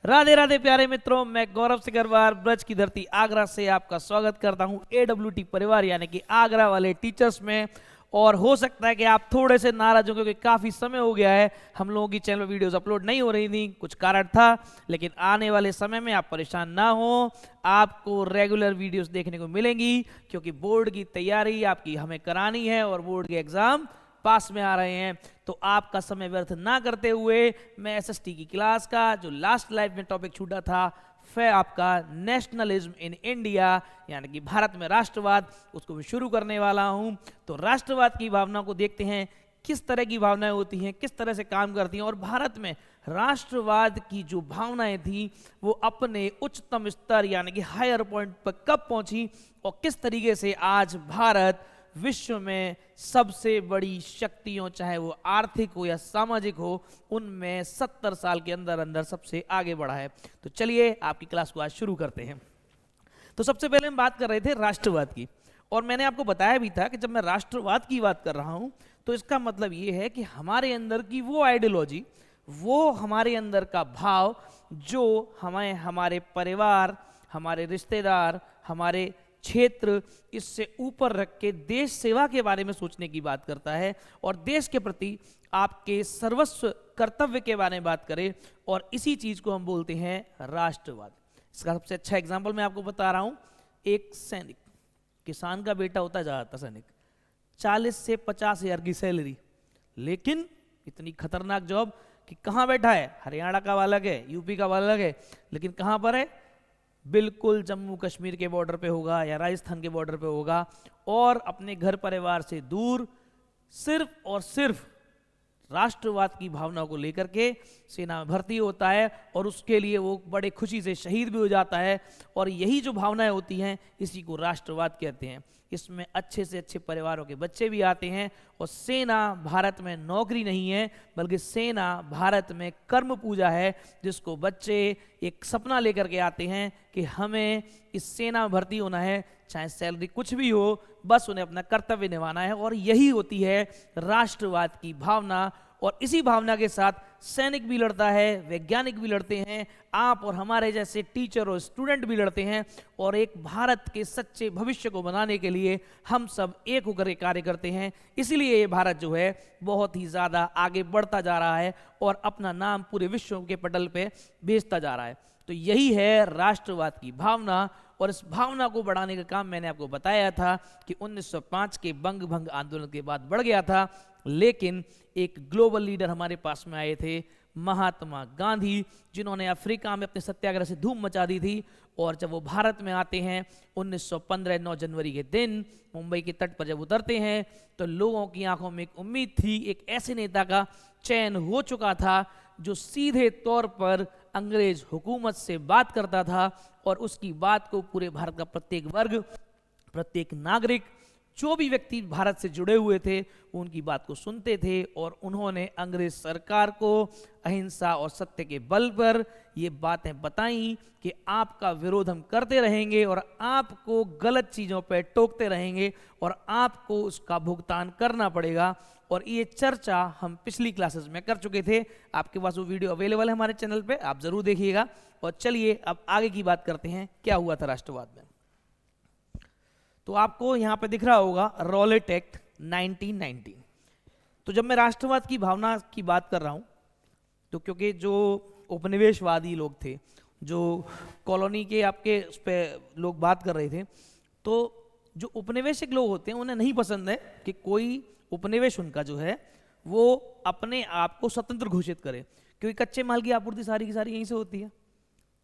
राधे राधे प्यारे मित्रों, मैं गौरव सिकरवार ब्रज की धरती आगरा से आपका स्वागत करता हूं AWT परिवार यानी कि आगरा वाले टीचर्स में। और हो सकता है कि आप थोड़े से नाराज हो क्योंकि काफ़ी समय हो गया है हम लोगों की चैनल पर वीडियोस अपलोड नहीं हो रही थी, कुछ कारण था। लेकिन आने वाले समय में आप परेशान ना हो, आपको रेगुलर वीडियोस देखने को मिलेंगी क्योंकि बोर्ड की तैयारी आपकी हमें करानी है और बोर्ड के एग्ज़ाम पास में आ रहे हैं। तो आपका समय व्यर्थ ना करते हुए मैं SST की क्लास का जो लास्ट लाइव में टॉपिक छूटा था फिर आपका नेशनलिज्म इन इंडिया यानी कि भारत में राष्ट्रवाद, उसको भी शुरू करने वाला हूं। तो राष्ट्रवाद की भावना को देखते हैं, किस तरह की भावनाएं होती हैं, किस तरह से काम करती हैं और भारत में राष्ट्रवाद की जो भावनाएं थी वो अपने उच्चतम स्तर यानी कि हायर पॉइंट पर कब पहुंची और किस तरीके से आज भारत विश्व में सबसे बड़ी शक्तियों, चाहे वो आर्थिक हो या सामाजिक हो, उनमें 70 साल के अंदर अंदर सबसे आगे बढ़ा है। तो चलिए आपकी क्लास को आज शुरू करते हैं। तो सबसे पहले हम बात कर रहे थे राष्ट्रवाद की, और मैंने आपको बताया भी था कि जब मैं राष्ट्रवाद की बात कर रहा हूं तो इसका मतलब ये है कि हमारे अंदर की वो आइडियोलॉजी, वो हमारे अंदर का भाव जो हमें हमारे परिवार, हमारे रिश्तेदार, हमारे क्षेत्र, इससे ऊपर रख के देश सेवा के बारे में सोचने की बात करता है और देश के प्रति आपके सर्वस्व कर्तव्य के बारे में बात करें, और इसी चीज को हम बोलते हैं राष्ट्रवाद। इसका सबसे अच्छा एग्जाम्पल मैं आपको बता रहा हूं। एक सैनिक, किसान का बेटा होता जाता सैनिक, 40 से 50 हजार की सैलरी, लेकिन इतनी खतरनाक जॉब कि कहां बैठा है, हरियाणा का बालक है, यूपी का बालक है, लेकिन कहां पर है, बिल्कुल जम्मू कश्मीर के बॉर्डर पे होगा या राजस्थान के बॉर्डर पे होगा, और अपने घर परिवार से दूर सिर्फ और सिर्फ राष्ट्रवाद की भावना को लेकर के सेना में भर्ती होता है और उसके लिए वो बड़े खुशी से शहीद भी हो जाता है। और यही जो भावनाएं होती हैं इसी को राष्ट्रवाद कहते हैं। इसमें अच्छे से अच्छे परिवारों के बच्चे भी आते हैं, और सेना भारत में नौकरी नहीं है बल्कि सेना भारत में कर्म पूजा है, जिसको बच्चे एक सपना लेकर के आते हैं कि हमें इस सेना में भर्ती होना है, चाहे सैलरी कुछ भी हो, बस उन्हें अपना कर्तव्य निभाना है। और यही होती है राष्ट्रवाद की भावना, और इसी भावना के साथ सैनिक भी लड़ता है, वैज्ञानिक भी लड़ते हैं, आप और हमारे जैसे टीचर और स्टूडेंट भी लड़ते हैं, और एक भारत के सच्चे भविष्य को बनाने के लिए हम सब एक होकर के कार्य करते हैं। इसीलिए ये भारत जो है बहुत ही ज़्यादा आगे बढ़ता जा रहा है और अपना नाम पूरे विश्व के पटल पे भेजता जा रहा है। तो यही है राष्ट्रवाद की भावना, और इस भावना को बढ़ाने का काम मैंने आपको बताया था कि 1905 के बंग भंग आंदोलन के बाद बढ़ गया था। लेकिन एक ग्लोबल लीडर हमारे पास में आए थे, महात्मा गांधी, जिन्होंने अफ्रीका में अपने सत्याग्रह से धूम मचा दी थी। और जब वो भारत में आते हैं 1915 9 जनवरी के दिन मुंबई के तट पर जब उतरते हैं तो लोगों की आंखों में एक उम्मीद थी, एक ऐसे नेता का चयन हो चुका था जो सीधे तौर पर अंग्रेज हुकूमत से बात करता था, और उसकी बात को पूरे भारत का प्रत्येक वर्ग, प्रत्येक नागरिक, जो भी व्यक्ति भारत से जुड़े हुए थे उनकी बात को सुनते थे। और उन्होंने अंग्रेज सरकार को अहिंसा और सत्य के बल पर ये बातें बताई कि आपका विरोध हम करते रहेंगे और आपको गलत चीज़ों पर टोकते रहेंगे और आपको उसका भुगतान करना पड़ेगा। और ये चर्चा हम पिछली क्लासेस में कर चुके थे, आपके पास वो वीडियो अवेलेबल है हमारे चैनल पे, आप ज़रूर देखिएगा। और चलिए अब आगे की बात करते हैं, क्या हुआ था राष्ट्रवाद में। तो आपको यहाँ पे दिख रहा होगा रॉलेट एक्ट 1919। तो जब मैं राष्ट्रवाद की भावना की बात कर रहा हूँ तो क्योंकि जो उपनिवेशवादी लोग थे, जो कॉलोनी के आपके उस पर लोग बात कर रहे थे, तो जो उपनिवेशिक लोग होते हैं उन्हें नहीं पसंद है कि कोई उपनिवेश उनका जो है वो अपने आप को स्वतंत्र घोषित करे, क्योंकि कच्चे माल की आपूर्ति सारी की सारी यहीं से होती है।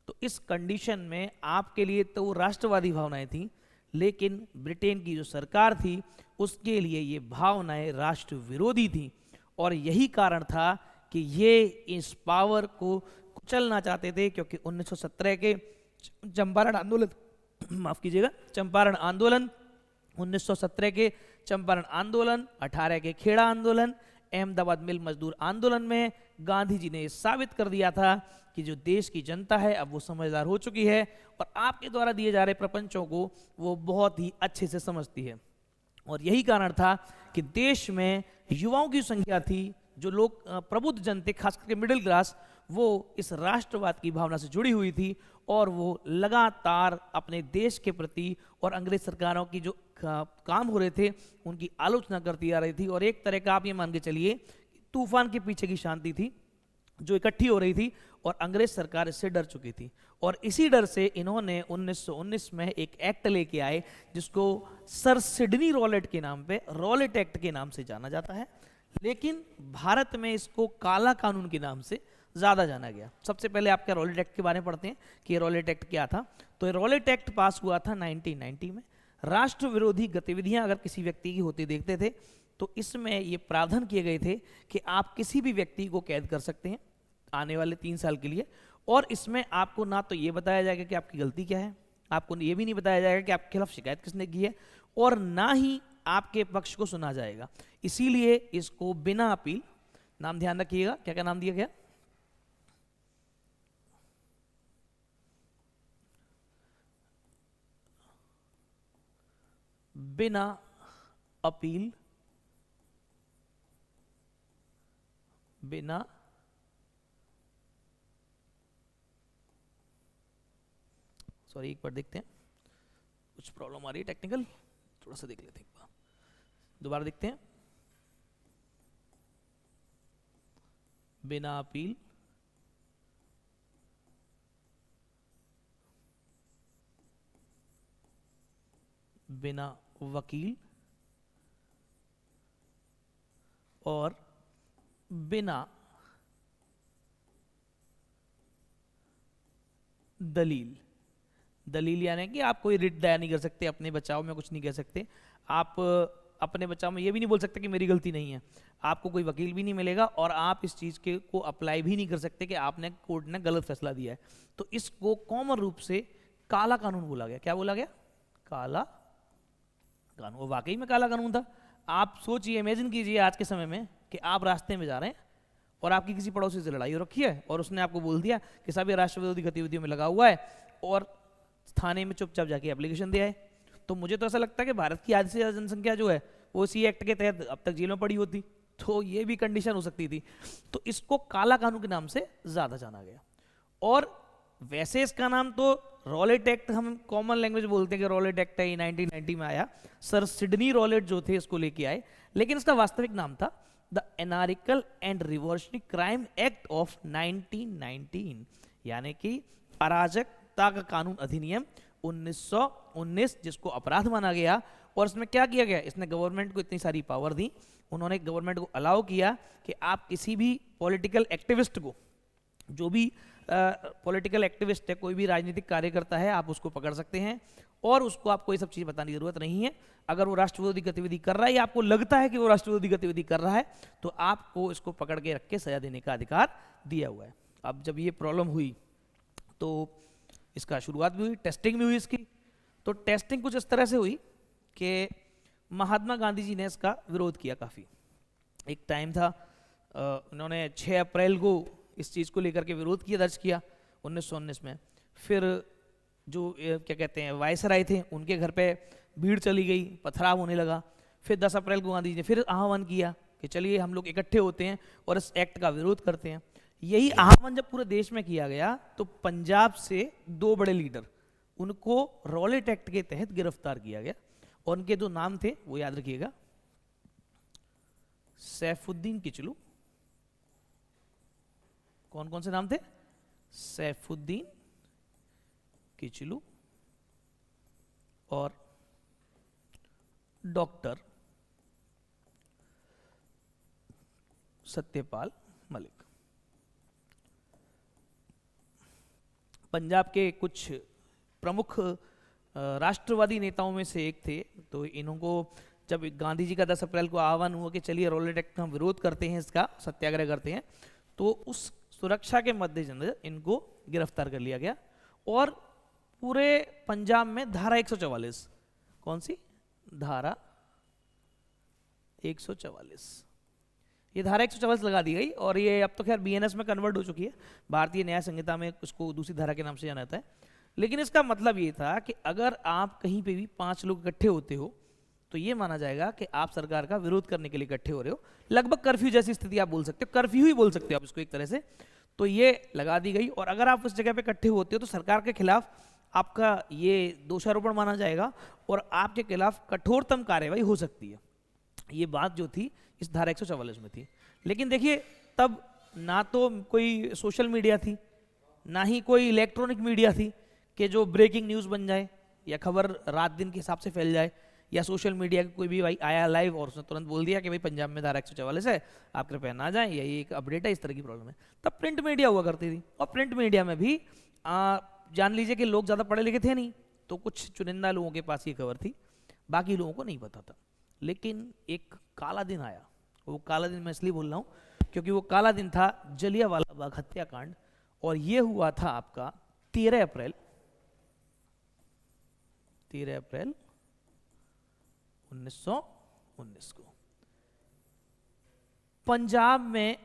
तो इस कंडीशन में आपके लिए तो राष्ट्रवादी भावनाएं थी, लेकिन ब्रिटेन की जो सरकार थी उसके लिए ये भावनाएं राष्ट्र विरोधी थी। और यही कारण था कि ये इस पावर को कुचलना चाहते थे, क्योंकि 1917 के चंपारण आंदोलन, माफ कीजिएगा, चंपारण आंदोलन, 1917 के चंपारण आंदोलन, 18 के खेड़ा आंदोलन, अहमदाबाद मिल मजदूर आंदोलन में गांधी जी ने साबित कर दिया था कि जो देश की जनता है अब वो समझदार हो चुकी है और आपके द्वारा दिए जा रहे प्रपंचों को वो बहुत ही अच्छे से समझती है। और यही कारण था कि देश में युवाओं की संख्या थी, जो लोग प्रबुद्ध जन थे, खास करके मिडिल क्लास, वो इस राष्ट्रवाद की भावना से जुड़ी हुई थी और वो लगातार अपने देश के प्रति और अंग्रेज सरकारों की जो काम हो रहे थे उनकी आलोचना करती आ रही थी। और एक तरह का आप ये मान के चलिए तूफान के पीछे की शांति थी जो इकट्ठी हो रही थी और अंग्रेज सरकार इससे डर चुकी थी। और इसी डर से इन्होंने 1919 में एक एक्ट लेके आए जिसको सर सिडनी रॉलेट के नाम पे रॉलेट एक्ट के नाम से जाना जाता है, लेकिन भारत में इसको काला कानून के नाम से ज़्यादा जाना गया। सबसे पहले आपका रॉलेट एक्ट के बारे में पढ़ते हैं कि ये रॉलेट एक्ट क्या था। तो ये रॉलेट एक्ट पास हुआ था 1990 में। राष्ट्र विरोधी गतिविधियां अगर किसी व्यक्ति की होती देखते थे तो इसमें ये प्रावधान किए गए थे कि आप किसी भी व्यक्ति को कैद कर सकते हैं आने वाले 3 साल के लिए। और इसमें आपको ना तो ये बताया जाएगा कि आपकी गलती क्या है, आपको ये भी नहीं बताया जाएगा कि आपके खिलाफ शिकायत किसने की है, और ना ही आपके पक्ष को सुना जाएगा। इसीलिए इसको बिना अपील, नाम ध्यान रखिएगा, क्या क्या नाम दिया गया, बिना अपील, बिना सॉरी एक बार देखते हैं, कुछ प्रॉब्लम आ रही है टेक्निकल, थोड़ा सा देख लेते हैं एक बार, दोबारा देखते हैं। बिना अपील, बिना वकील और बिना दलील। दलील यानी कि आप कोई रिट दायर नहीं कर सकते, अपने बचाव में कुछ नहीं कह सकते, आप अपने बचाव में ये भी नहीं बोल सकते कि मेरी गलती नहीं है, आपको कोई वकील भी नहीं मिलेगा और आप इस चीज़ के को अप्लाई भी नहीं कर सकते कि आपने कोर्ट ने गलत फैसला दिया है। तो इसको कॉमन रूप से काला कानून बोला गया। क्या बोला गया? काला कानून। वो वाकई में काला कानून था। आप सोचिए, इमेजिन कीजिए आज के समय में कि आप रास्ते में जा रहे हैं और आपकी किसी पड़ोसी से लड़ाई हो रखी है और उसने आपको बोल दिया कि साहब ये राष्ट्र विरोधी गतिविधियों में लगा हुआ है, और थाने में चुपचाप जाके एप्लीकेशन दिया है। तो मुझे तो ऐसा लगता है कि भारत की आधी से ज़्यादा जनसंख्या जो है वो इसी एक्ट के तहत अब तक जेल में पड़ी होती, तो ये भी कंडीशन हो सकती थी। तो इसको काला कानून के नाम से ज़्यादा जाना गया। और वैसे इसका नाम तो रॉलेट एक्ट, हम कॉमन लैंग्वेज बोलते हैं कि रॉलेट एक्ट है, 1990 में आया, सर सिडनी रॉलेट जो थे इसको लेके आए, लेकिन इसका वास्तविक नाम था the anarchical and revolutionary crime act of 1919, यानी कि अराजकता का कानून अधिनियम 1919, जिसको अपराध माना गया। और इसमें क्या किया गया, इसने गवर्नमेंट को इतनी सारी पावर दी, उन्होंने गवर्नमेंट को अलाउ किया कि आप किसी भी पॉलिटिकल एक्टिविस्ट को, जो भी पॉलिटिकल एक्टिविस्ट है, कोई भी राजनीतिक कार्यकर्ता है, आप उसको पकड़ सकते हैं और उसको आपको ये सब चीज़ बताने की जरूरत नहीं है। अगर वो राष्ट्र विरोधी गतिविधि कर रहा है या आपको लगता है कि वो राष्ट्र विरोधी गतिविधि कर रहा है तो आपको इसको पकड़ के रख के सजा देने का अधिकार दिया हुआ है। अब जब ये प्रॉब्लम हुई तो इसका शुरुआत भी हुई, टेस्टिंग भी हुई इसकी। तो टेस्टिंग कुछ इस तरह से हुई कि महात्मा गांधी जी ने इसका विरोध किया काफ़ी। एक टाइम था, उन्होंने 6 अप्रैल को इस चीज़ को लेकर के विरोध किया, दर्ज किया 1919 में। फिर जो क्या कहते हैं वायसराय थे, उनके घर पे भीड़ चली गई, पथराव होने लगा। फिर 10 अप्रैल को गांधी जी ने फिर आह्वान किया कि चलिए हम लोग इकट्ठे होते हैं और इस एक्ट का विरोध करते हैं। यही आह्वान जब पूरे देश में किया गया तो पंजाब से 2 बड़े लीडर, उनको रॉलेट एक्ट के तहत गिरफ्तार किया गया और उनके 2 नाम थे वो याद रखिएगा, सैफुद्दीन किचलू। कौन कौन से नाम थे? सैफुद्दीन किचलू और डॉक्टर सत्यपाल मलिक। पंजाब के कुछ प्रमुख राष्ट्रवादी नेताओं में से एक थे। तो इनको जब गांधी जी का 10 अप्रैल को आह्वान हुआ कि चलिए रॉलेट एक्ट का हम विरोध करते हैं, इसका सत्याग्रह करते हैं, तो उस सुरक्षा के मद्देनजर इनको गिरफ्तार कर लिया गया। और पूरे पंजाब में धारा 144, कौन सी धारा 144, ये धारा 144 लगा दी गई। और ये अब तो खैर बीएनएस में कन्वर्ट हो चुकी है, भारतीय न्याय संहिता में उसको दूसरी धारा के नाम से जाना जाता है। लेकिन इसका मतलब ये था कि अगर आप कहीं पे भी 5 लोग इकट्ठे होते हो तो ये माना जाएगा कि आप सरकार का विरोध करने के लिए इकट्ठे हो रहे हो। लगभग कर्फ्यू जैसी स्थिति आप बोल सकते हो, कर्फ्यू ही बोल सकते हो आप इसको एक तरह से। तो ये लगा दी गई, और अगर आप उस जगह पे इकट्ठे होते हो तो सरकार के खिलाफ आपका ये दोषारोपण माना जाएगा और आपके खिलाफ कठोरतम कार्रवाई हो सकती है। ये बात जो थी इस धारा 144 में थी। लेकिन देखिए तब ना तो कोई सोशल मीडिया थी, ना ही कोई इलेक्ट्रॉनिक मीडिया थी कि जो ब्रेकिंग न्यूज़ बन जाए या खबर रात दिन के हिसाब से फैल जाए, या सोशल मीडिया का कोई भी भाई आया लाइव और उसने तुरंत बोल दिया कि भाई पंजाब में धारा 144 है, आप कृपया ना जाएं, या ये एक अपडेट है, इस तरह की प्रॉब्लम है। तब प्रिंट मीडिया हुआ करती थी, और प्रिंट मीडिया में भी जान लीजिए कि लोग ज़्यादा पढ़े लिखे थे नहीं, तो कुछ चुनिंदा लोगों के पास ये खबर थी, बाकी लोगों को नहीं पता था। लेकिन एक काला दिन आया, वो काला दिन मैं इसलिए बोल रहा हूँ क्योंकि वो काला दिन था जलियांवाला बाग हत्याकांड, और ये हुआ था आपका 13 अप्रैल 1919 को। पंजाब में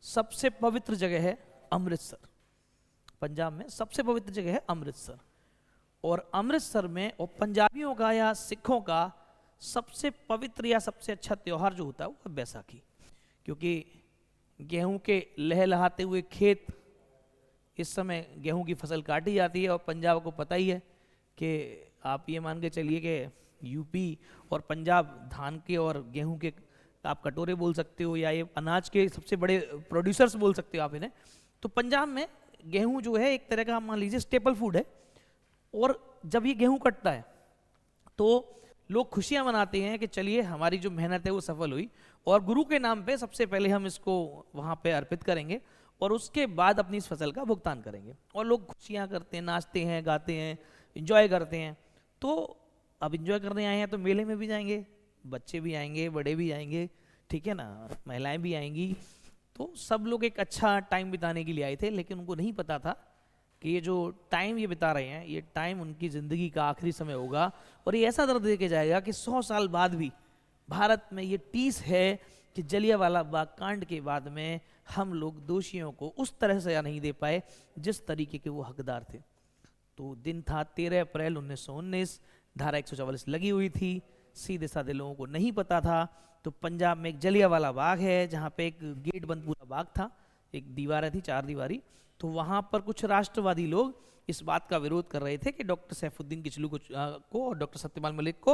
सबसे पवित्र जगह है अमृतसर। पंजाब में सबसे पवित्र जगह है अमृतसर, और अमृतसर में और पंजाबियों का या सिखों का सबसे पवित्र या सबसे अच्छा त्यौहार जो होता है वो बैसाखी, क्योंकि गेहूं के लहलहाते हुए खेत, इस समय गेहूं की फसल काटी जाती है, और पंजाब को पता ही है कि आप ये मान के चलिए कि यूपी और पंजाब धान के और गेहूं के आप कटोरे बोल सकते हो, या ये अनाज के सबसे बड़े प्रोड्यूसर्स बोल सकते हो आप इन्हें। तो पंजाब में गेहूं जो है एक तरह का मान लीजिए स्टेपल फूड है, और जब ये गेहूं कटता है तो लोग खुशियां मनाते हैं कि चलिए हमारी जो मेहनत है वो सफल हुई, और गुरु के नाम पे सबसे पहले हम इसको वहाँ पे अर्पित करेंगे, और उसके बाद अपनी इस फसल का भुगतान करेंगे। और लोग खुशियां करते हैं, नाचते हैं, गाते हैं, इंजॉय करते हैं। तो अब इंजॉय करने आए हैं तो मेले में भी जाएंगे, बच्चे भी आएंगे, बड़े भी आएंगे, ठीक है ना, महिलाएं भी आएंगी। तो सब लोग एक अच्छा टाइम बिताने के लिए आए थे, लेकिन उनको नहीं पता था कि ये जो टाइम ये बिता रहे हैं, ये टाइम उनकी ज़िंदगी का आखिरी समय होगा, और ये ऐसा दर्द दे के जाएगा कि 100 साल बाद भी भारत में ये टीस है कि जलियांवाला बाग कांड के बाद में हम लोग दोषियों को उस तरह सजा नहीं दे पाए जिस तरीके के वो हकदार थे। तो दिन था 13 अप्रैल 1919, धारा 144 लगी हुई थी, सीधे साधे लोगों को नहीं पता था। तो पंजाब में एक जलियांवाला बाग है जहाँ पे एक गेट बंद पूरा बाग था, एक दीवारें थी, 4 दीवारी। तो वहाँ पर कुछ राष्ट्रवादी लोग इस बात का विरोध कर रहे थे कि डॉक्टर सैफुद्दीन किचलू को और डॉक्टर सत्यपाल मलिक को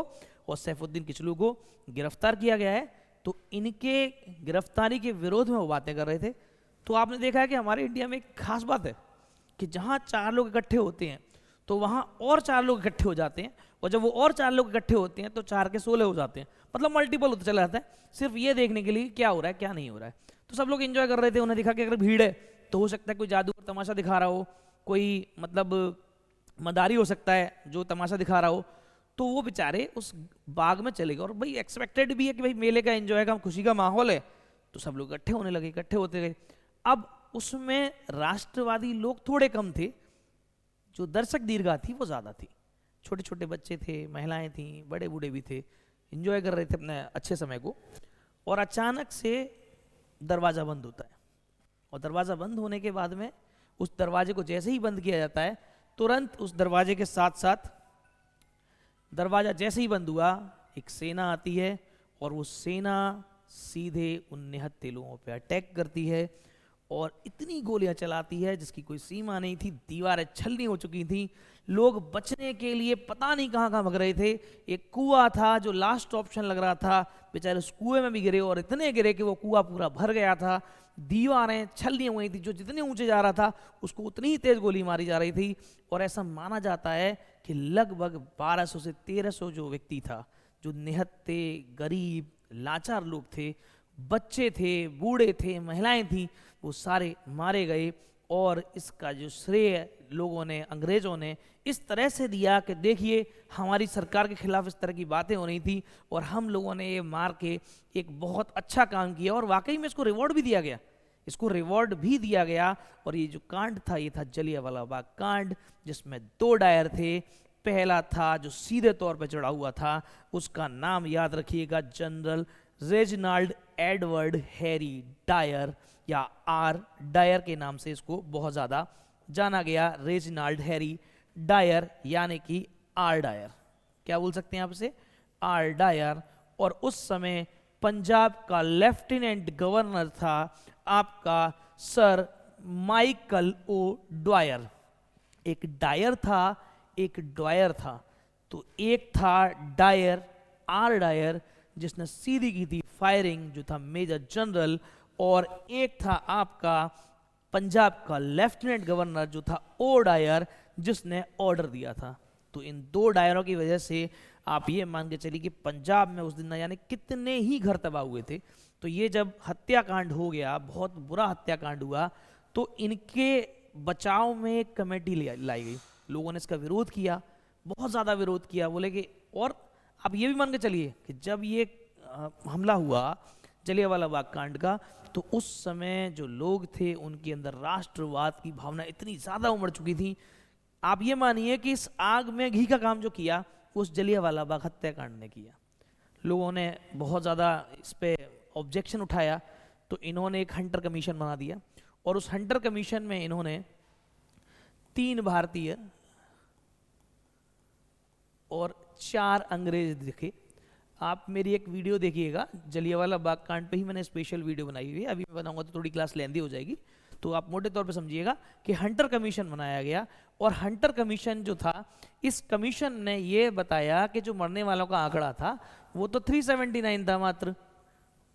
और सैफुद्दीन किचलू को गिरफ्तार किया गया है। तो इनके गिरफ्तारी के विरोध में वो बातें कर रहे थे। तो आपने देखा है कि हमारे इंडिया में एक खास बात है कि जहाँ 4 लोग इकट्ठे होते हैं तो वहाँ और 4 लोग इकट्ठे हो जाते हैं, और जब वो और 4 लोग इकट्ठे होते हैं तो 4 के 16 हो जाते हैं, मतलब मल्टीपल होता चला जाता है, सिर्फ ये देखने के लिए क्या हो रहा है क्या नहीं हो रहा है। तो सब लोग एंजॉय कर रहे थे। उन्हें दिखा कि अगर भीड़ है तो हो सकता है कोई जादूगर तमाशा दिखा रहा हो, कोई मतलब मदारी हो सकता है जो तमाशा दिखा रहा हो। तो वो बेचारे उस बाग में चले गए, और भाई एक्सपेक्टेड भी है कि भाई मेले का एंजॉय का खुशी का माहौल है, तो सब लोग इकट्ठे होने लगे, इकट्ठे होते गए। अब उसमें राष्ट्रवादी लोग थोड़े कम थे, जो दर्शक दीर्घा थी वो ज़्यादा थी। छोटे छोटे बच्चे थे, महिलाएं थी, बड़े बूढ़े भी थे, एंजॉय कर रहे थे अपने अच्छे समय को। और अचानक से दरवाज़ा बंद होता है, और दरवाज़ा बंद होने के बाद में उस दरवाजे को जैसे ही बंद किया जाता है, तुरंत उस दरवाजे के साथ साथ दरवाज़ा जैसे ही बंद हुआ एक सेना आती है, और वो सेना सीधे उन निहत्थे लोगों पे अटैक करती है और इतनी गोलियां चलाती है जिसकी कोई सीमा नहीं थी। दीवारें छलनी हो चुकी थी, लोग बचने के लिए पता नहीं कहाँ कहाँ भग रहे थे। एक कुआं था जो लास्ट ऑप्शन लग रहा था, बेचारे उस कुएं में भी गिरे, और इतने गिरे कि वो कुआं पूरा भर गया था। दीवारें छलनी हो गई थी, जो जितने ऊंचे जा रहा था उसको उतनी ही तेज गोली मारी जा रही थी। और ऐसा माना जाता है कि लगभग 1200 से 1300 जो व्यक्ति था, जो निहत्थे गरीब लाचार लोग थे, बच्चे थे, बूढ़े थे, महिलाएं थी, वो सारे मारे गए। और इसका जो श्रेय लोगों ने, अंग्रेजों ने इस तरह से दिया कि देखिए हमारी सरकार के खिलाफ इस तरह की बातें हो रही थी और हम लोगों ने ये मार के एक बहुत अच्छा काम किया, और वाकई में इसको रिवॉर्ड भी दिया गया, इसको रिवॉर्ड भी दिया गया। और ये जो कांड था ये था जलियांवाला बाग कांड, जिसमें 2 डायर थे। पहला था जो सीधे तौर पर चढ़ा हुआ था, उसका नाम याद रखिएगा, General Reginald Edward Harry Dyer, या आर डायर के नाम से इसको बहुत ज़्यादा जाना गया। रेजिनाल्ड हैरी डायर यानी कि आर डायर, क्या बोल सकते हैं आप इसे, आर डायर। और उस समय पंजाब का लेफ्टिनेंट गवर्नर था आपका सर माइकल ओ ड्वायर। एक डायर था, एक ड्वायर था। तो एक था डायर, आर डायर, जिसने सीधी की थी फायरिंग, जो था मेजर जनरल, और एक था आपका पंजाब का लेफ्टिनेंट गवर्नर जो था ओ डायर, जिसने ऑर्डर दिया था। तो इन दो डायरों की वजह से आप ये मान के चलिए कि पंजाब में उस दिन न जाने कितने ही घर तबाह हुए थे। तो ये जब हत्याकांड हो गया, बहुत बुरा हत्याकांड हुआ, तो इनके बचाव में एक कमेटी लाई गई। लोगों ने इसका विरोध किया, बहुत ज़्यादा विरोध किया, बोले कि, और आप ये भी मान के चलिए कि जब ये हमला हुआ जलियांवाला बाग कांड का, तो उस समय जो लोग थे उनके अंदर राष्ट्रवाद की भावना इतनी ज़्यादा उमड़ चुकी थी। आप ये मानिए कि इस आग में घी का काम जो किया उस जलियांवाला बाग हत्याकांड ने किया। लोगों ने बहुत ज़्यादा इस पर ऑब्जेक्शन उठाया, तो इन्होंने एक हंटर कमीशन बना दिया, और उस हंटर कमीशन में इन्होंने 3 भारतीय और 4 अंग्रेज दिखे। आप मेरी एक वीडियो देखिएगा, जलियांवाला बाग कांड पे ही मैंने स्पेशल वीडियो बनाई हुई है, अभी मैं बनाऊंगा तो थोड़ी क्लास लेंदी हो जाएगी, तो आप मोटे तौर पे समझिएगा कि हंटर कमीशन बनाया गया। और हंटर कमीशन जो था, इस कमीशन ने ये बताया कि जो मरने वालों का आंकड़ा था वो तो 379 था मात्र,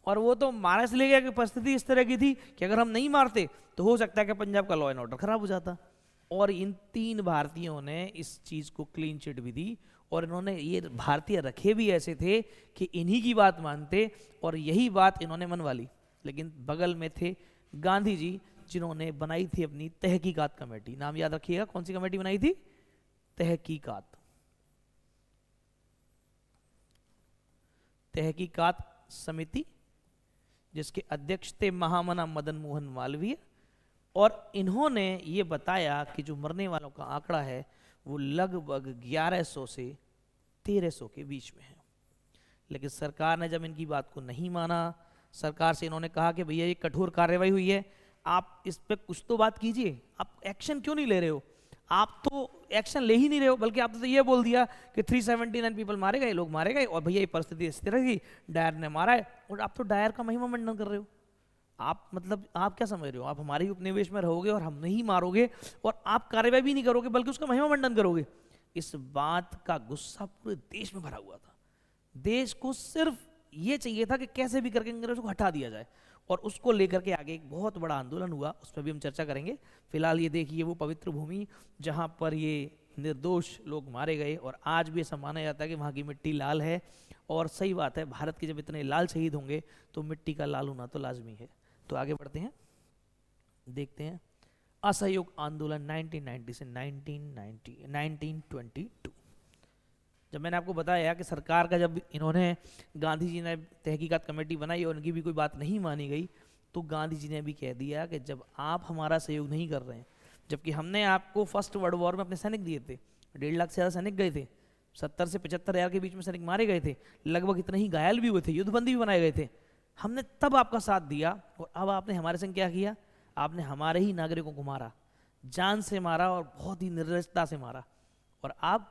और वो तो मारने से ले गया कि परिस्थिति इस तरह की थी कि अगर हम नहीं मारते तो हो सकता है कि पंजाब का लॉ एंड ऑर्डर खराब हो जाता। और इन 3 भारतीयों ने इस चीज़ को क्लीन चिट भी दी, और इन्होंने ये भारतीय रखे भी ऐसे थे कि इन्हीं की बात मानते, और यही बात इन्होंने मनवा ली। लेकिन बगल में थे गांधी जी, जिन्होंने बनाई थी अपनी तहकीकात कमेटी। नाम याद रखिएगा, कौन सी कमेटी बनाई थी? तहकीकात समिति, जिसके अध्यक्ष थे महामना मदन मोहन मालवीय। और इन्होंने ये बताया कि जो मरने वालों का आंकड़ा है वो लगभग 1100 से 1300 के बीच में है। लेकिन सरकार ने जब इनकी बात को नहीं माना, सरकार से इन्होंने कहा कि भैया ये कठोर कार्रवाई हुई है, आप इस पे कुछ तो बात कीजिए, आप एक्शन क्यों नहीं ले रहे हो? आप तो एक्शन ले ही नहीं रहे हो, बल्कि आपने तो ये बोल दिया कि 379 पीपल मारे गए, लोग मारे गए, और भैया ये परिस्थिति इस तरह की, डायर ने मारा है, और आप तो डायर का महिमा मंडन कर रहे हो। आप मतलब आप क्या समझ रहे हो? आप हमारे ही उपनिवेश में रहोगे और हम नहीं मारोगे, और आप कार्रवाई भी नहीं करोगे बल्कि उसका महिमा मंडन करोगे। इस बात का गुस्सा पूरे देश में भरा हुआ था। देश को सिर्फ ये चाहिए था कि कैसे भी करके अंग्रेजों को हटा दिया जाए, और उसको लेकर के आगे एक बहुत बड़ा आंदोलन हुआ, उस पर भी हम चर्चा करेंगे। फिलहाल ये देखिए वो पवित्र भूमि जहाँ पर ये निर्दोष लोग मारे गए, और आज भी ऐसा माना जाता है कि वहाँ की मिट्टी लाल है। और सही बात है, भारत के जब इतने लाल शहीद होंगे तो मिट्टी का लाल होना तो लाजमी है। तो आगे बढ़ते हैं, देखते हैं असहयोग आंदोलन 1990 से 1922। जब मैंने आपको बताया कि सरकार का, जब इन्होंने, गांधी जी ने तहकीकात कमेटी बनाई और उनकी भी कोई बात नहीं मानी गई, तो गांधी जी ने भी कह दिया कि जब आप हमारा सहयोग नहीं कर रहे हैं, जबकि हमने आपको फर्स्ट वर्ल्ड वॉर में अपने सैनिक दिए थे, 1.5 लाख से ज़्यादा सैनिक गए थे, 70 से 75 हज़ार के बीच में सैनिक मारे गए थे, लगभग इतने ही घायल भी हुए थे, युद्धबंदी भी बनाए गए थे, हमने तब आपका साथ दिया, और अब आपने हमारे संग क्या किया? आपने हमारे ही नागरिकों को मारा, जान से मारा, और बहुत ही निर्दयता से मारा। और आप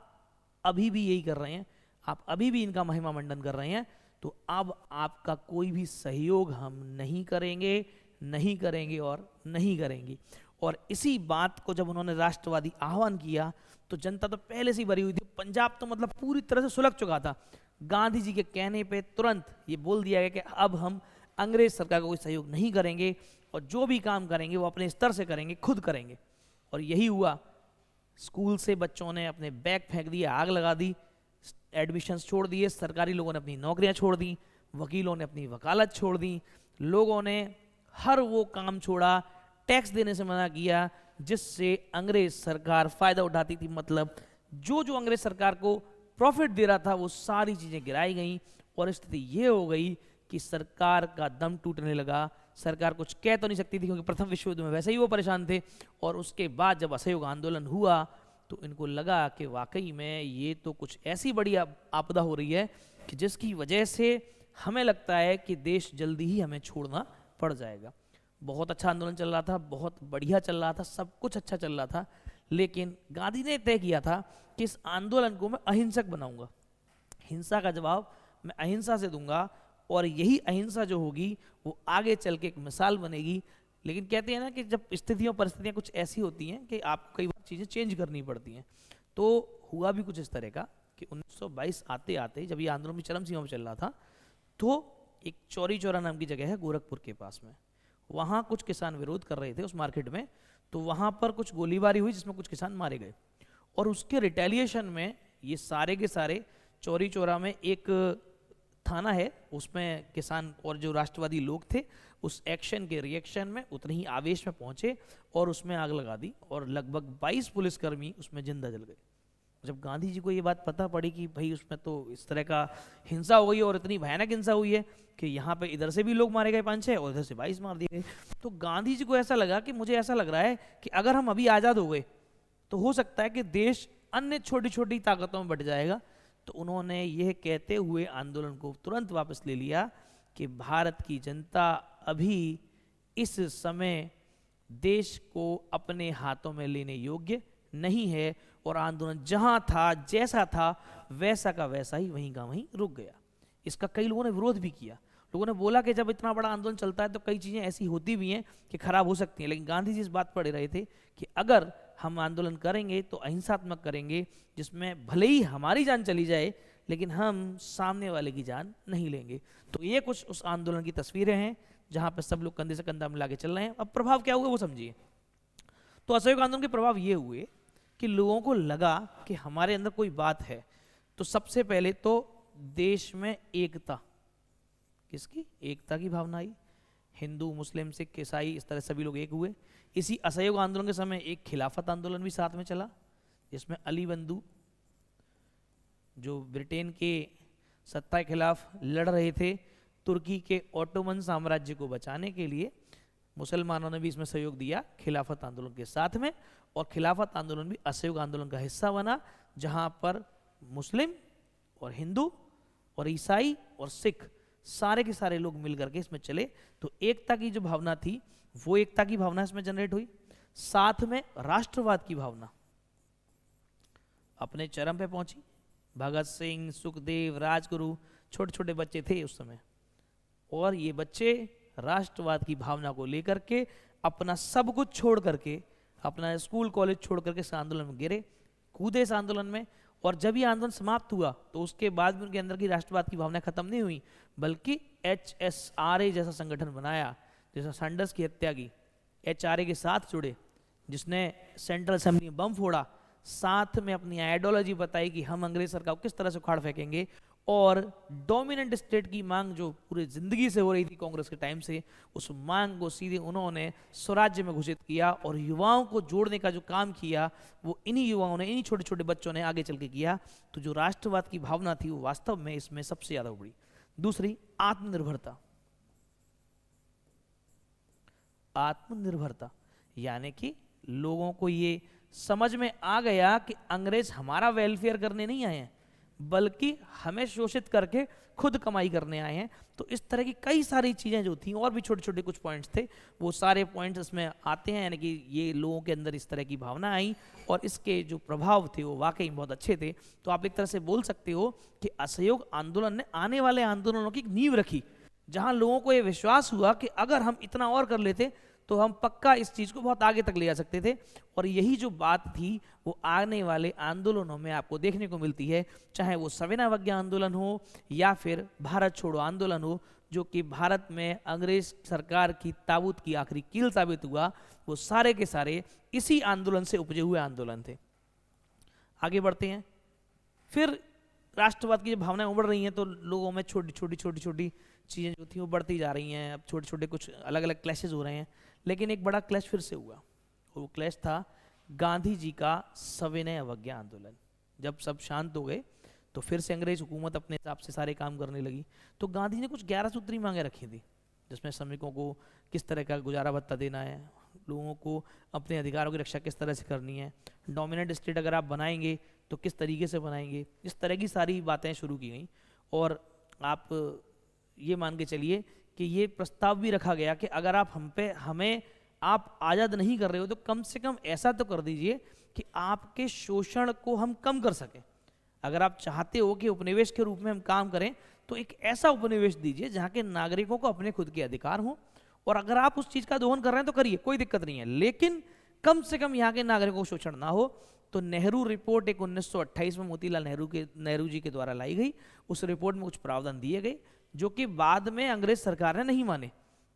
अभी भी यही कर रहे हैं, आप अभी भी इनका महिमा मंडन कर रहे हैं। तो अब आपका कोई भी सहयोग हम नहीं करेंगे, नहीं करेंगे और नहीं करेंगे। और इसी बात को जब उन्होंने राष्ट्रवादी आह्वान किया, तो जनता तो पहले से ही भरी हुई थी, पंजाब तो मतलब पूरी तरह से सुलग चुका था। गांधी जी के कहने पे तुरंत ये बोल दिया गया कि अब हम अंग्रेज सरकार का कोई सहयोग नहीं करेंगे, और जो भी काम करेंगे वो अपने स्तर से करेंगे, खुद करेंगे। और यही हुआ। स्कूल से बच्चों ने अपने बैग फेंक दिए, आग लगा दी, एडमिशन्स छोड़ दिए, सरकारी लोगों ने अपनी नौकरियां छोड़ दी, वकीलों ने अपनी वकालत छोड़ दी, लोगों ने हर वो काम छोड़ा, टैक्स देने से मना किया जिससे अंग्रेज सरकार फ़ायदा उठाती थी। मतलब जो जो अंग्रेज सरकार को प्रॉफिट दे रहा था वो सारी चीज़ें गिराई गई, और स्थिति ये हो गई कि सरकार का दम टूटने लगा। सरकार कुछ कह तो नहीं सकती थी, क्योंकि प्रथम विश्व युद्ध में वैसे ही वो परेशान थे। और उसके बाद जब असहयोग आंदोलन हुआ तो इनको लगा कि वाकई में ये तो कुछ ऐसी बड़ी आपदा हो रही है कि जिसकी वजह से हमें लगता है कि देश जल्दी ही हमें छोड़ना पड़ जाएगा। बहुत अच्छा आंदोलन चल रहा था, बहुत बढ़िया चल रहा था, सब कुछ अच्छा चल रहा था, लेकिन गांधी ने तय किया था कि इस आंदोलन को मैं अहिंसक बनाऊंगा, हिंसा का जवाब मैं अहिंसा से दूंगा, और यही अहिंसा जो होगी वो आगे चल के एक मिसाल बनेगी। लेकिन कहते हैं ना कि जब स्थितियाँ परिस्थितियाँ कुछ ऐसी होती हैं कि आपको कई बार चीज़ें चेंज करनी पड़ती हैं। तो हुआ भी कुछ इस तरह का कि 1922 आते आते जब ये आंदोलन भी चरम सीमा पर चल रहा था, तो एक चौरी चौरा नाम की जगह है गोरखपुर के पास में, वहाँ कुछ किसान विरोध कर रहे थे उस मार्केट में। तो वहाँ पर कुछ गोलीबारी हुई जिसमें कुछ किसान मारे गए, और उसके रिटेलिएशन में ये सारे के सारे चौरी चौरा में एक थाना है, उसमें किसान और जो राष्ट्रवादी लोग थे उस एक्शन के रिएक्शन में उतने ही आवेश में पहुंचे और उसमें आग लगा दी, और लगभग 22 पुलिसकर्मी उसमें जिंदा जल गए। जब गांधी जी को ये बात पता पड़ी कि भाई उसमें तो इस तरह का हिंसा हो गई और इतनी भयानक हिंसा हुई है कि यहाँ पे इधर से भी लोग मारे गए 5-6 और इधर से 22 मार दिए गए, तो गांधी जी को ऐसा लगा कि मुझे ऐसा लग रहा है कि अगर हम अभी आज़ाद हो गए तो हो सकता है कि देश अन्य छोटी छोटी ताकतों में बट जाएगा। तो उन्होंने यह कहते हुए आंदोलन को तुरंत वापस ले लिया कि भारत की जनता अभी इस समय देश को अपने हाथों में लेने योग्य नहीं है, और आंदोलन जहां था जैसा था वैसा का वैसा ही वहीं का वहीं रुक गया। इसका कई लोगों ने विरोध भी किया, लोगों ने बोला कि जब इतना बड़ा आंदोलन चलता है तो कई चीज़ें ऐसी होती भी हैं कि खराब हो सकती हैं, लेकिन गांधी जी इस बात पर रहे थे कि अगर हम आंदोलन करेंगे तो अहिंसात्मक करेंगे, जिसमें भले ही हमारी जान चली जाए लेकिन हम सामने वाले की जान नहीं लेंगे। तो ये कुछ उस आंदोलन की तस्वीरें हैं जहाँ पर सब लोग कंधे से कंधा मिला के चल रहे हैं। अब प्रभाव क्या हुआ वो समझिए। तो असहयोग आंदोलन के प्रभाव ये हुए कि लोगों को लगा कि हमारे अंदर कोई बात है। तो सबसे पहले तो देश में एकता, किसकी एकता की भावना आई, हिंदू मुस्लिम सिख ईसाई इस तरह सभी लोग एक हुए। इसी असहयोग आंदोलन के समय एक खिलाफत आंदोलन भी साथ में चला, जिसमें अली बंधु जो ब्रिटेन के सत्ता के खिलाफ लड़ रहे थे, तुर्की के ओटोमन साम्राज्य को बचाने के लिए मुसलमानों ने भी इसमें सहयोग दिया खिलाफत आंदोलन के साथ में। और खिलाफत आंदोलन भी असहयोग आंदोलन का हिस्सा बना, जहां पर मुस्लिम और हिंदू और ईसाई और सिख सारे के सारे लोग मिल करके इसमें चले। तो एकता की जो भावना थी वो एकता की भावना इसमें जनरेट हुई, साथ में राष्ट्रवाद की भावना अपने चरम पे पहुंची। भगत सिंह, सुखदेव, राजगुरु छोटे छोटे बच्चे थे उस समय, और ये बच्चे राष्ट्रवाद की भावना को लेकर के अपना सब कुछ छोड़ करके, अपना स्कूल कॉलेज छोड़ करके इस आंदोलन में गिरे, कूदे इस आंदोलन में। और जब ये आंदोलन समाप्त हुआ तो उसके बाद भी उनके अंदर की राष्ट्रवाद की भावना खत्म नहीं हुई, बल्कि HSRA जैसा संगठन बनाया, जैसा सैंडर्स की हत्या की, HRA के साथ जुड़े, जिसने सेंट्रल असेंबली में बम फोड़ा, साथ में अपनी आइडियोलॉजी बताई कि हम अंग्रेज सरकार को किस तरह से उखाड़ फेंकेंगे। और डोमिनेंट स्टेट की मांग जो पूरी जिंदगी से हो रही थी कांग्रेस के टाइम से, उस मांग को सीधे उन्होंने स्वराज्य में घोषित किया, और युवाओं को जोड़ने का जो काम किया वो इन्हीं युवाओं ने, इन्हीं छोटे छोटे बच्चों ने आगे चल के किया। तो जो राष्ट्रवाद की भावना थी वो वास्तव में इसमें सबसे ज्यादा उभरी। दूसरी, आत्मनिर्भरता। आत्मनिर्भरता यानी कि लोगों को ये समझ में आ गया कि अंग्रेज हमारा वेलफेयर करने नहीं आए हैं, बल्कि हमें शोषित करके खुद कमाई करने आए हैं। तो इस तरह की कई सारी चीज़ें जो थी, और भी छोटे छोटे कुछ पॉइंट्स थे, वो सारे पॉइंट्स इसमें आते हैं। यानी कि ये लोगों के अंदर इस तरह की भावना आई, और इसके जो प्रभाव थे वो वाकई बहुत अच्छे थे। तो आप एक तरह से बोल सकते हो कि असहयोग आंदोलन ने आने वाले आंदोलनों की एक नींव रखी, जहाँ लोगों को ये विश्वास हुआ कि अगर हम इतना और कर लेते तो हम पक्का इस चीज़ को बहुत आगे तक ले जा सकते थे। और यही जो बात थी वो आने वाले आंदोलनों में आपको देखने को मिलती है, चाहे वो सविनय अवज्ञा आंदोलन हो या फिर भारत छोड़ो आंदोलन हो, जो कि भारत में अंग्रेज सरकार की ताबूत की आखिरी कील साबित हुआ। वो सारे के सारे इसी आंदोलन से उपजे हुए आंदोलन थे। आगे बढ़ते हैं। फिर राष्ट्रवाद की जो भावनाएं उभर रही हैं, तो लोगों में छोटी छोटी चीज़ें जो थी वो बढ़ती जा रही हैं। अब छोटे छोटे कुछ अलग अलग क्लैशेज हो रहे हैं, लेकिन एक बड़ा क्लैश फिर से हुआ, और वो क्लैश था गांधी जी का सविनय अवज्ञा आंदोलन। जब सब शांत हो गए तो फिर से अंग्रेज हुकूमत अपने हिसाब से सारे काम करने लगी। तो गांधी ने कुछ 11 सूत्री मांगे रखी थी, जिसमें श्रमिकों को किस तरह का गुजारा भत्ता देना है, लोगों को अपने अधिकारों की रक्षा किस तरह से करनी है, डोमिनेंट स्टेट अगर आप बनाएंगे तो किस तरीके से बनाएंगे, इस तरह की सारी बातें शुरू की गई। और आप ये मान के चलिए कि ये प्रस्ताव भी रखा गया कि अगर आप हमें आप आज़ाद नहीं कर रहे हो तो कम से कम ऐसा तो कर दीजिए कि आपके शोषण को हम कम कर सकें। अगर आप चाहते हो कि उपनिवेश के रूप में हम काम करें तो एक ऐसा उपनिवेश दीजिए जहाँ के नागरिकों को अपने खुद के अधिकार हों और अगर आप उस चीज का दोहन कर रहे हैं तो करिए, कोई दिक्कत नहीं है, लेकिन कम से कम यहाँ के नागरिकों को शोषण ना हो। तो नेहरू रिपोर्ट एक 1928 में मोतीलाल नेहरू जी के द्वारा लाई गई। उस रिपोर्ट में कुछ प्रावधान दिए गए जो कि बाद में अंग्रेज सरकार ने नहीं माने,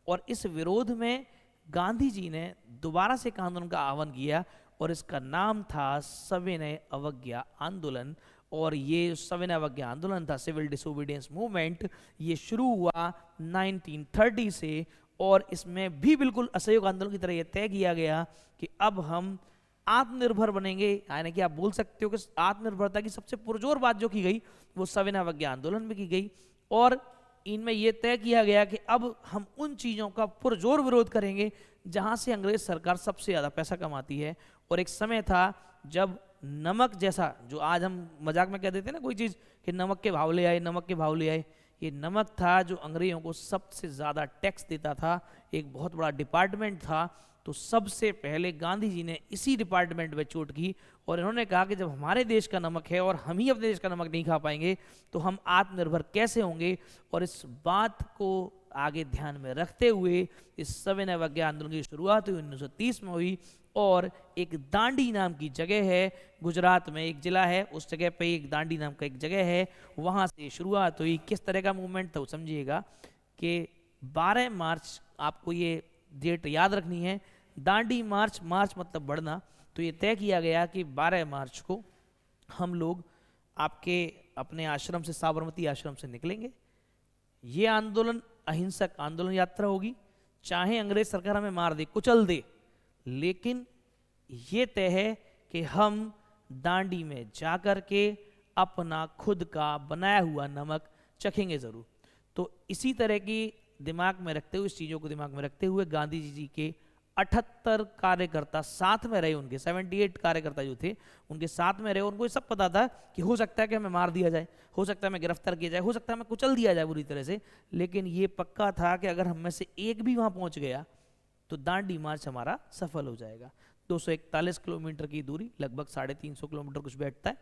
और इस विरोध में गांधी जी ने दोबारा से एक आंदोलन का आह्वान किया, और इसका नाम था सविनय अवज्ञा आंदोलन। और ये सविनय अवज्ञा आंदोलन था, सिविल डिसोबीडियंस मूवमेंट, ये शुरू हुआ 1930 से, और इसमें भी बिल्कुल असहयोग आंदोलन की तरह ये तय किया गया कि अब हम आत्मनिर्भर बनेंगे। यानी कि आप बोल सकते हो कि आत्मनिर्भरता की सबसे पुरजोर बात जो की गई वो सविनय अवज्ञा आंदोलन में की गई, और इनमें यह तय किया गया कि अब हम उन चीज़ों का पुरजोर विरोध करेंगे जहां से अंग्रेज सरकार सबसे ज़्यादा पैसा कमाती है। और एक समय था जब नमक जैसा, जो आज हम मजाक में कह देते हैं ना कोई चीज़ कि नमक के भाव ले आए, नमक के भाव ले आए, ये नमक था जो अंग्रेजों को सबसे ज़्यादा टैक्स देता था, एक बहुत बड़ा डिपार्टमेंट था। तो सबसे पहले गांधी जी ने इसी डिपार्टमेंट में चोट की, और इन्होंने कहा कि जब हमारे देश का नमक है और हम ही अपने देश का नमक नहीं खा पाएंगे तो हम आत्मनिर्भर कैसे होंगे। और इस बात को आगे ध्यान में रखते हुए इस सविनय अवज्ञा आंदोलन की शुरुआत हुई 1930 में हुई, और एक दांडी नाम की जगह है गुजरात में, एक जिला है, उस जगह पे एक दांडी नाम का एक जगह है, वहाँ से शुरुआत हुई। किस तरह का मूवमेंट था वो समझिएगा कि 12 मार्च, आपको ये डेट याद रखनी है, दांडी मार्च, मार्च मतलब बढ़ना, तो ये तय किया गया कि 12 मार्च को हम लोग आपके अपने आश्रम से, साबरमती आश्रम से निकलेंगे। ये आंदोलन अहिंसक आंदोलन यात्रा होगी, चाहे अंग्रेज सरकार हमें मार दे, कुचल दे, लेकिन ये तय है कि हम दांडी में जाकर के अपना खुद का बनाया हुआ नमक चखेंगे जरूर। तो इसी तरह की दिमाग में रखते हुए, इस चीज़ों को दिमाग में रखते हुए गांधी जी के 78 कार्यकर्ता साथ में रहे, उनके 78 कार्यकर्ता जो थे उनके साथ में रहे। उनको ये सब पता था कि हो सकता है कि हमें मार दिया जाए, हो सकता है हमें गिरफ्तार किया जाए, हो सकता है हमें कुचल दिया जाए बुरी तरह से, लेकिन ये पक्का था कि अगर हम में से एक भी वहाँ पहुँच गया तो दांडी मार्च हमारा सफल हो जाएगा। 241 किलोमीटर की दूरी, लगभग 350 किलोमीटर कुछ बैठता है,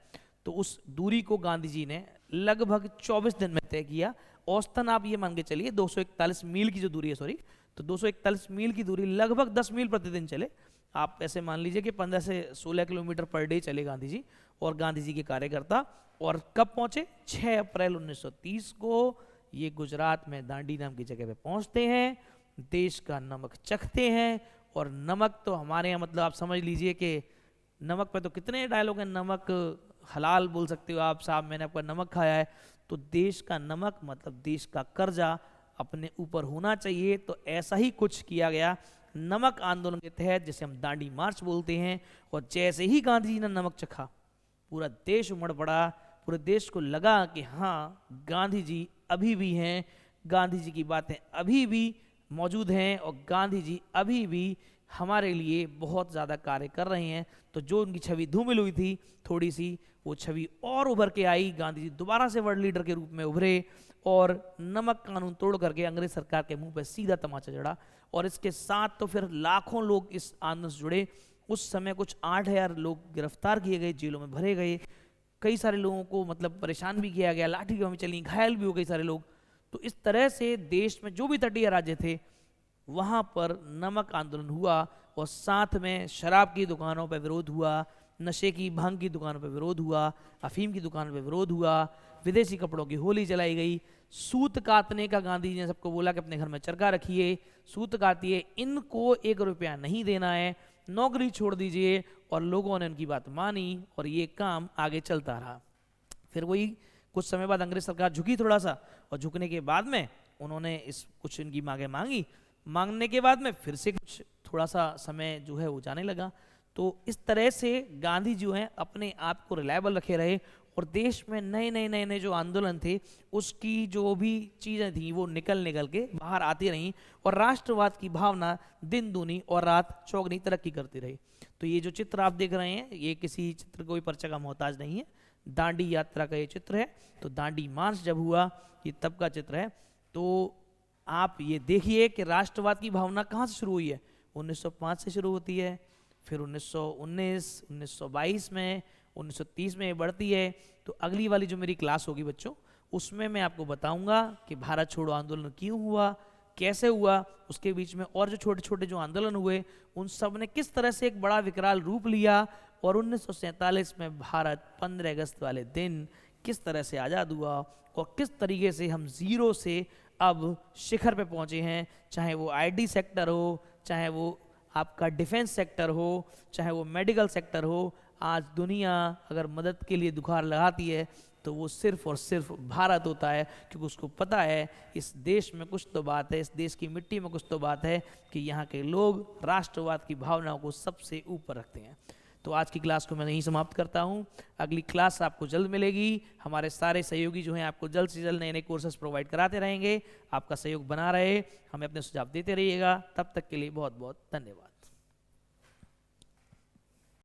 तो उस दूरी को गांधी जी ने लगभग 24 दिन में तय किया। औसतन आप ये मान के चलिए 241 मील की जो दूरी है, सॉरी, तो 241 मील की दूरी लगभग 10 मील प्रतिदिन चले। आप ऐसे मान लीजिए कि 15 से 16 किलोमीटर पर डे चले गांधी जी और गांधी जी के कार्यकर्ता। और कब पहुंचे? 6 अप्रैल 1930 को ये गुजरात में दांडी नाम की जगह पे पहुंचते हैं, देश का नमक चखते हैं। और नमक तो हमारे यहाँ मतलब आप समझ लीजिए कि नमक पे तो कितने डायलॉग हैं, नमक हलाल बोल सकते हो आप, साहब मैंने आपका नमक खाया है। तो देश का नमक मतलब देश का कर्जा अपने ऊपर होना चाहिए। तो ऐसा ही कुछ किया गया नमक आंदोलन के तहत, जिसे हम दांडी मार्च बोलते हैं। और जैसे ही गांधी जी ने नमक चखा, पूरा देश उमड़ पड़ा, पूरे देश को लगा कि हाँ गांधी जी अभी भी हैं, गांधी जी की बातें अभी भी मौजूद हैं और गांधी जी अभी भी हमारे लिए बहुत ज़्यादा कार्य कर रहे हैं। तो जो उनकी छवि धूमिल हुई थी थोड़ी सी, वो छवि और उभर के आई। गांधी जी दोबारा से वर्ल्ड लीडर के रूप में उभरे और नमक कानून तोड़ करके अंग्रेज सरकार के मुंह पे सीधा तमाचा जड़ा। और इसके साथ तो फिर लाखों लोग इस आंदोलन से जुड़े। उस समय कुछ 8,000 लोग गिरफ्तार किए गए, जेलों में भरे गए, कई सारे लोगों को मतलब परेशान भी किया गया, लाठी भी चली, घायल भी हो गए सारे लोग। तो इस तरह से देश में जो भी तटीय राज्य थे वहाँ पर नमक आंदोलन हुआ। और साथ में शराब की दुकानों पर विरोध हुआ, नशे की भांग की दुकानों पर विरोध हुआ, अफीम की दुकानों पर विरोध हुआ, विदेशी कपड़ों की होली जलाई गई, सूत काटने का गांधी जी ने सबको बोला कि अपने घर में चरखा रखिए, सूत काटिए, इनको 1 रुपया नहीं देना है, नौकरी छोड़ दीजिए। और लोगों ने उनकी बात मानी और ये काम आगे चलता रहा। फिर वही कुछ समय बाद अंग्रेज सरकार झुकी थोड़ा सा, और झुकने के बाद में उन्होंने इस कुछ इनकी मांगे मांगी। मांगने के बाद में फिर से कुछ थोड़ा सा समय जो है वो जाने लगा। तो इस तरह से गांधी जो हैं अपने आप को रिलायबल रखे रहे और देश में नए जो आंदोलन थे उसकी जो भी चीज़ें थी वो निकल के बाहर आती रहीं और राष्ट्रवाद की भावना दिन दूनी और रात चौगनी तरक्की करती रही। तो ये जो चित्र आप देख रहे हैं ये किसी चित्र कोई परिचय का मोहताज नहीं है, दांडी यात्रा का ये चित्र है। तो दांडी मार्च जब हुआ ये तब का चित्र है। तो आप ये देखिए कि राष्ट्रवाद की भावना कहाँ से शुरू हुई है। 1905 से शुरू होती है, फिर 1919, 1922 में, 1930 में बढ़ती है। तो अगली वाली जो मेरी क्लास होगी बच्चों उसमें मैं आपको बताऊंगा कि भारत छोड़ो आंदोलन क्यों हुआ, कैसे हुआ, उसके बीच में और जो छोटे छोटे जो आंदोलन हुए उन सब ने किस तरह से एक बड़ा विकराल रूप लिया, और 1947 में भारत 15 अगस्त वाले दिन किस तरह से आज़ाद हुआ, और किस तरीके से हम जीरो से अब शिखर पे पहुंचे हैं। चाहे वो आईटी सेक्टर हो, चाहे वो आपका डिफेंस सेक्टर हो, चाहे वो मेडिकल सेक्टर हो, आज दुनिया अगर मदद के लिए दुखार लगाती है तो वो सिर्फ और सिर्फ भारत होता है, क्योंकि उसको पता है इस देश में कुछ तो बात है, इस देश की मिट्टी में कुछ तो बात है कि यहाँ के लोग राष्ट्रवाद की भावनाओं को सबसे ऊपर रखते हैं। तो आज की क्लास को मैं यहीं समाप्त करता हूँ। अगली क्लास आपको जल्द मिलेगी। हमारे सारे सहयोगी जो हैं आपको जल्द से जल्द नए नए कोर्सेज प्रोवाइड कराते रहेंगे। आपका सहयोग बना रहे, हमें अपने सुझाव देते रहिएगा। तब तक के लिए बहुत बहुत धन्यवाद।